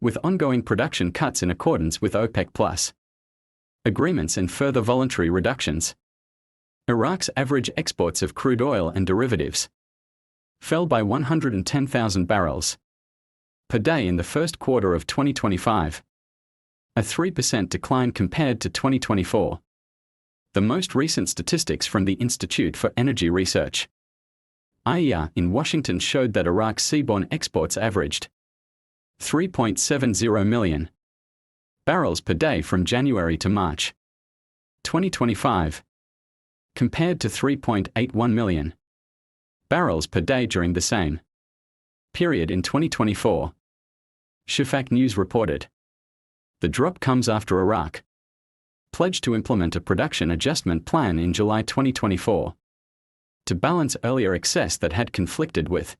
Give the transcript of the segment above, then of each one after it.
with ongoing production cuts in accordance with OPEC+ agreements and further voluntary reductions. Iraq's average exports of crude oil and derivatives fell by 110,000 barrels per day in the first quarter of 2025, a 3% decline compared to 2024. The most recent statistics from the Institute for Energy Research, IER, in Washington showed that Iraq's seaborne exports averaged 3.70 million barrels per day from January to March 2025, compared to 3.81 million barrels per day during the same period in 2024. Shafaq News reported. The drop comes after Iraq pledged to implement a production adjustment plan in July 2024 to balance earlier excess that had conflicted with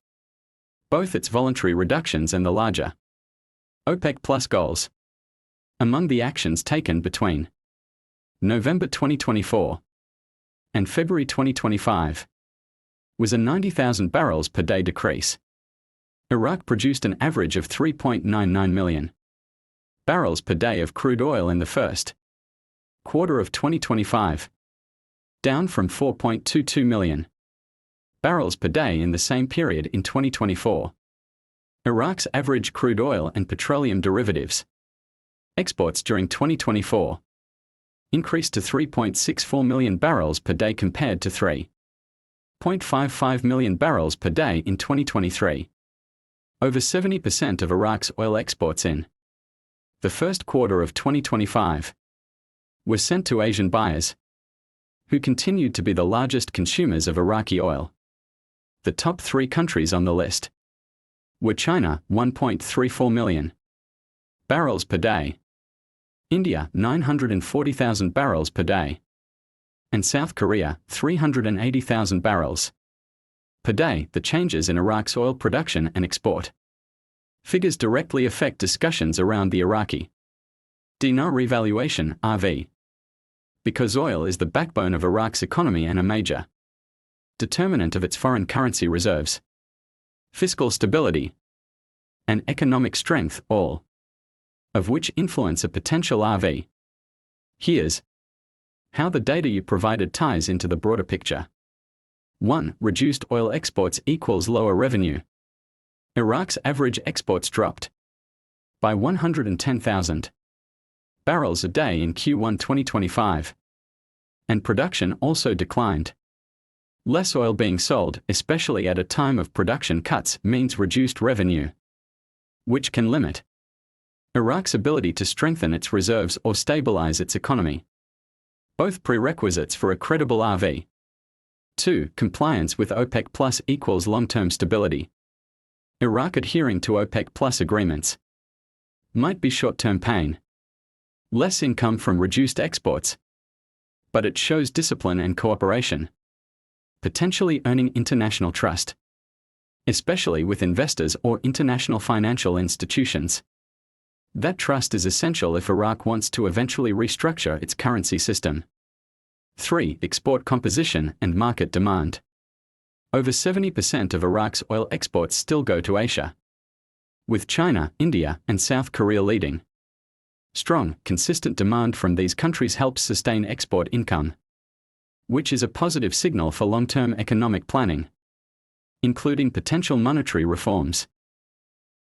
both its voluntary reductions and the larger OPEC+ goals. Among the actions taken between November 2024 and February 2025 was a 90,000 barrels per day decrease. Iraq produced an average of 3.99 million barrels per day of crude oil in the first quarter of 2025, down from 4.22 million barrels per day in the same period in 2024. Iraq's average crude oil and petroleum derivatives exports during 2024 increased to 3.64 million barrels per day compared to 3.55 million barrels per day in 2023. Over 70% of Iraq's oil exports in the first quarter of 2025 were sent to Asian buyers, who continued to be the largest consumers of Iraqi oil. The top 3 countries on the list were China, 1.34 million barrels per day, India, 940,000 barrels per day, and South Korea, 380,000 barrels per day. The changes in Iraq's oil production and export figures directly affect discussions around the Iraqi dinar revaluation (RV), because oil is the backbone of Iraq's economy and a major determinant of its foreign currency reserves, fiscal stability, and economic strength, all of which influence a potential RV. Here's how the data you provided ties into the broader picture. 1. Reduced oil exports equals lower revenue. Iraq's average exports dropped by 110,000 barrels a day in Q1 2025, and production also declined. Less oil being sold, especially at a time of production cuts, means reduced revenue, which can limit Iraq's ability to strengthen its reserves or stabilize its economy, both prerequisites for a credible RV. 2. Compliance with OPEC+ equals long-term stability. Iraq adhering to OPEC+ agreements might be short-term pain, less income from reduced exports, but it shows discipline and cooperation, potentially earning international trust, especially with investors or international financial institutions. That trust is essential if Iraq wants to eventually restructure its currency system. 3. Export composition and market demand. Over 70% of Iraq's oil exports still go to Asia, with China, India, and South Korea leading. Strong, consistent demand from these countries helps sustain export income, which is a positive signal for long-term economic planning, including potential monetary reforms.